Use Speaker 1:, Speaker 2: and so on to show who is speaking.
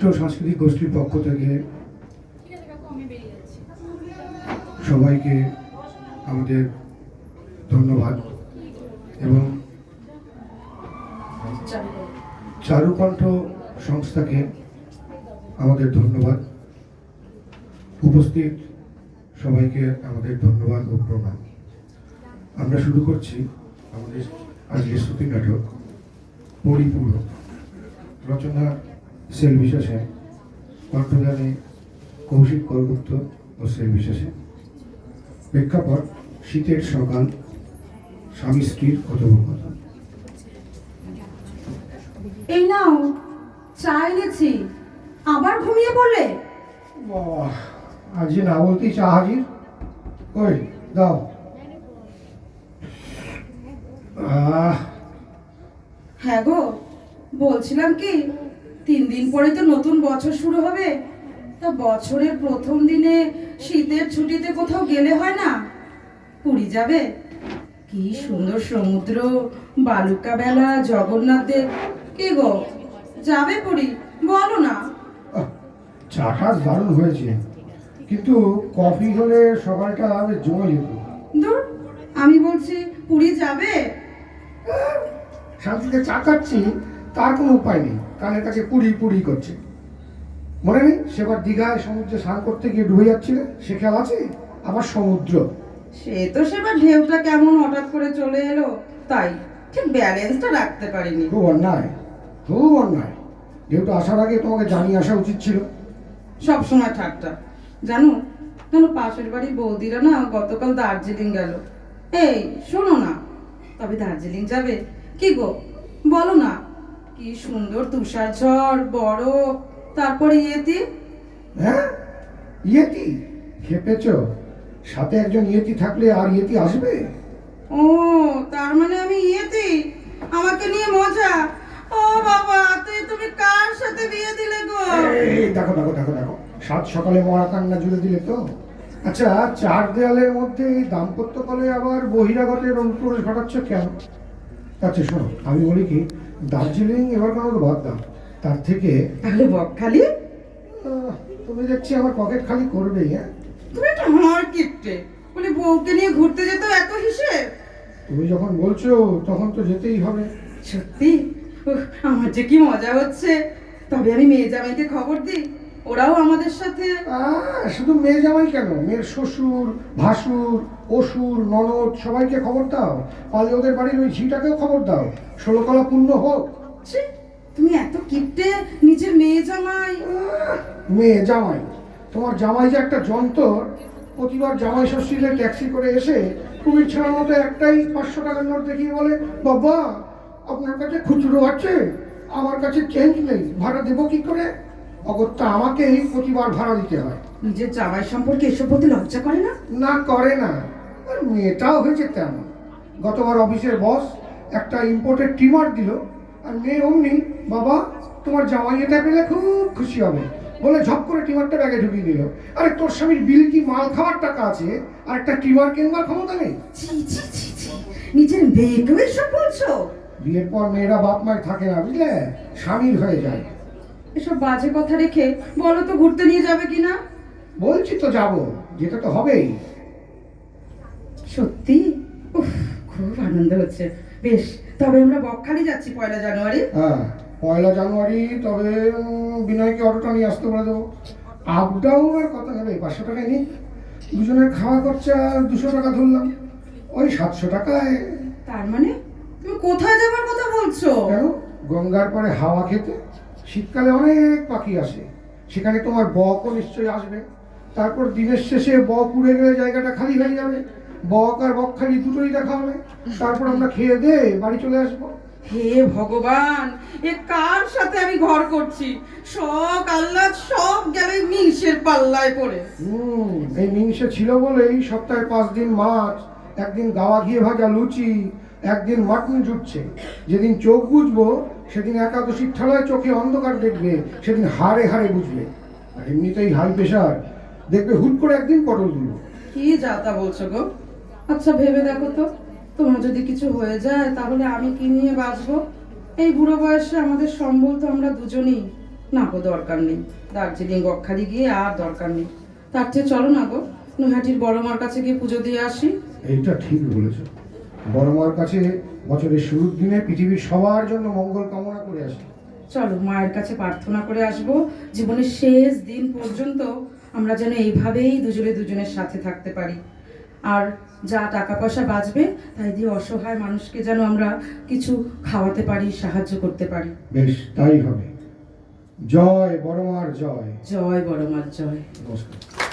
Speaker 1: সাংস্কৃতিক গোষ্ঠীর পক্ষ থেকে সবাইকে আমাদের ধন্যবাদ এবং চারুকণ্ঠ সংস্থাকে আমাদের ধন্যবাদ। উপস্থিত সবাইকে আমাদের ধন্যবাদ ও প্রণাম। আমরা শুরু করছি আমাদের আজকের শ্রুতি নাটক পরিপূর্ণ। রচনা সেলভি সেন, কণ্ঠদানে কৌশিক করগুপ্ত ও সেলভি সেন। প্রেক্ষাপট শীতের সকাল, স্বামী স্ত্রীর কথোপকথন।
Speaker 2: এই নাও চা এনেছি। আবার ঘুমিয়ে পড়লে?
Speaker 1: বাহ, আজ না বলতেই চা হাজির। কই দাও।
Speaker 2: হ্যাঁ গো, বলছিলাম কি, 3 দিন পরে তো নতুন বছর শুরু হবে। তা বছরের প্রথম দিনে শীতের ছুটিতে কোথাও গেলে হয় না? পুরী যাবে? কি সুন্দর সমুদ্র, বালুকা বেলা, জগন্নাথ দেব। কি গো, যাবে পুরী? বলো না।
Speaker 1: চাটা দারুণ হয়েছে, কিন্তু কফি হলে সকালটা বেশ জমে যেত।
Speaker 2: দূর, আমি বলছি পুরী যাবে।
Speaker 1: শান্তিতে চা খাচ্ছি, তার কোনো উপায় নেই, কানের কাছে পুরি পুরি করছে। মনে নেই সেবার দীঘায় সমুদ্রে স্নান করতে গিয়ে ডুবে যাচ্ছিলে, সে খেয়াল আছে? আবার সমুদ্র,
Speaker 2: সে তো সেবার ঢেউটা কেমন হঠাৎ করে চলে এলো, তাই ঠিক ব্যালেন্সটা রাখতে পারিনি।
Speaker 1: খুব অন্যায়, খুব অন্যায়। ঢেউটা আসার আগে তোমাকে জানিয়ে আসা উচিত ছিল।
Speaker 2: সব সময় ঠাট্টা। জানো জানো, পাশের বাড়ির বৌদিরা না গতকাল দার্জিলিং গেল। এই শোনো না, তবে দার্জিলিং যাবে? কি গো বলো না। কি সুন্দর তুষার ঝড়, বরফ, তারপরে ইয়েতি।
Speaker 1: হ্যাঁ, ইয়েতি? খেপেছ? সাথে একজন ইয়েতি থাকলে আর ইয়েতি আসবে?
Speaker 2: ও, তার মানে আমি ইয়েতি, আমাকে নিয়ে মজা। ও বাবা, তুমি কার সাথে বিয়ে দিলে গো?
Speaker 1: এই দেখো দেখো দেখো দেখো, সাত সকালে মরা কান্না জুড়ে দিলে তো। আচ্ছা, চার দেয়ালের মধ্যে এই দাম্পত্য কালে আবার বহিরাগতের অনুপ্রবেশ ঘটাচ্ছ কেন? আচ্ছা শোনো, আমি বলি কি, দার্জিলিং এবার কোনো বাদ দাও, তার থেকে
Speaker 2: তাহলে বকখালি।
Speaker 1: তুমি দেখছি আমার পকেট খালি করবেই। হ্যাঁ,
Speaker 2: তুমি একটা হার কিপটে, বলে বউকে নিয়ে ঘুরতে যেত এত হিসেব।
Speaker 1: তুমি যখন বলছো তখন তো যেতেই হবে।
Speaker 2: সত্যি? আমার যে কি মজা হচ্ছে। তবে আমি মেয়ে জামাইকে খবর দিই, ওরাও আমাদের সাথে।
Speaker 1: শুধু মেয়ে জামাই কেন, মেয়ের শ্বশুর, ভাসুর, অসুর, ননদ সবাইকে খবর দাও। পালে ওদের বাড়ির ওই ঝিটাকেও খবর দাও, 16 কলা পূর্ণ হোক।
Speaker 2: ছি, তুমি এত কিপটে, নিজের মেয়ে জামাই।
Speaker 1: মেয়ে জামাই? তোমার জামাই যে একটা যন্ত্র। প্রতিবার জামাই ষষ্ঠীতে ট্যাক্সি করে এসে কুমির ছাড়ার মতো একটাই 500 টাকার নোট দেখিয়ে বলে, বাবা আপনার কাছে খুচরো আছে, আমার কাছে চেঞ্জ নেই, ভাড়া দেবো কি করে? অগত্যা আমাকেই প্রতিবার ভাড়া দিতে হয়।
Speaker 2: নিজের জামাই সম্পর্কে এসব বলতে লজ্জা করে না?
Speaker 1: না করে না, আর মেয়েটাও হয়েছে তেমন। গতবার অফিসের বস একটা ইম্পোর্টেড ট্রিমার দিল, আর মেয়ে অমনি, বাবা তোমার জামাই এটা পেলে খুব খুশি হবে বলে ঝপ করে ট্রিমারটা ব্যাগে ঢুকিয়ে দিল। আরে তোর স্বামীর বিল কি মাল খাওয়ার টাকা আছে, আর একটা ট্রিমার কেনবার ক্ষমতা নেই?
Speaker 2: নিজের মেয়েকেও এসব বলছো?
Speaker 1: বিয়ের পর মেয়েরা বাপ মায়ের থাকে না, বুঝলে, স্বামীর হয়ে যায়।
Speaker 2: এসব বাজে কথা রেখে বলো তো ঘুরতে নিয়ে যাবে কিনা?
Speaker 1: বলছি তো যাবো, যেতে তো হবেই।
Speaker 2: সত্যি? উফ, খুব আনন্দ হচ্ছে। বেশ, তবে আমরা বকখালি যাচ্ছি 1 জানুয়ারি।
Speaker 1: হ্যাঁ, 1 জানুয়ারি। তবে বিনয়কে অটোটা নিয়ে আসতে বলে দেবো। আপ ডাউনের কথা নেবে, 500 টাকায় নিই। দুজনের খাওয়া খরচা 200 টাকা ধরলাম, ওই 700 টাকায়।
Speaker 2: তার মানে তুমি কোথায় যাবার কথা বলছো?
Speaker 1: কেন, গঙ্গার পরে হাওয়া খেতে। শীতকালে অনেক পাখি আসে, সেখানে তোমার বকও নিশ্চয়ই আসবে। তারপর দিনের শেষে বক উড়ে গেলে জায়গাটা খালি হয়ে যাবে, বক আর বকখালি দুটোই দেখা হবে। তারপর আমরা খেয়ে দিয়ে বাড়ি চলে আসবো।
Speaker 2: হে ভগবান, এ কার সাথে আমি ঘর করছি? শখ আহ্লাদ সব গেল এই মিংসের পাল্লায় পড়ে।
Speaker 1: এই মিংসে ছিল বলেই সপ্তাহে 5 দিন মাছ, একদিন গাওয়া ঘিয়ে ভাজা লুচি, একদিন মাটন জুটছে। যেদিন চোখ বুঝবো সেদিন একাদশীর ঠেলায় চোখে অন্ধকার দেখবে, সেদিন হাড়ে হাড়ে বুঝবে। আর এমনিতেই হাই প্রেশার, দেখবে হুট করে একদিন পটল দিল।
Speaker 2: কি যা তা বলছো গো? আচ্ছা ভেবে দেখো তো, তোমার যদি কিছু হয়ে যায় তাহলে আমি কি নিয়ে বাঁচবো? এই বুড়ো বয়সে আমাদের সম্বল তো আমরা দুজনেই। না গো, দরকার নেই। দার্জিলিং বকখালি গিয়ে আর দরকার নেই। তার চেয়ে চলো না গো, নৈহাটির বড় মার কাছে গিয়ে পুজো দিয়ে আসি।
Speaker 1: এইটা ঠিক বলেছ। বড় মার কাছে বছরের শুরুর দিনে পৃথিবীর সবার জন্য মঙ্গল কামনা করে আসি।
Speaker 2: চলো, মায়ের কাছে প্রার্থনা করে আসবো জীবনের শেষ দিন পর্যন্ত আমরা যেন এইভাবেই দুজনে দুজনের সাথে থাকতে পারি। আর যা টাকা পয়সা বাঁচবে তাই দিয়ে অসহায় মানুষকে যেন আমরা কিছু খাওয়াতে পারি, সাহায্য করতে পারি।
Speaker 1: বেশ, তাই হবে। জয় বড় মার জয়।
Speaker 2: জয় বড় মার জয়।
Speaker 1: নমস্কার।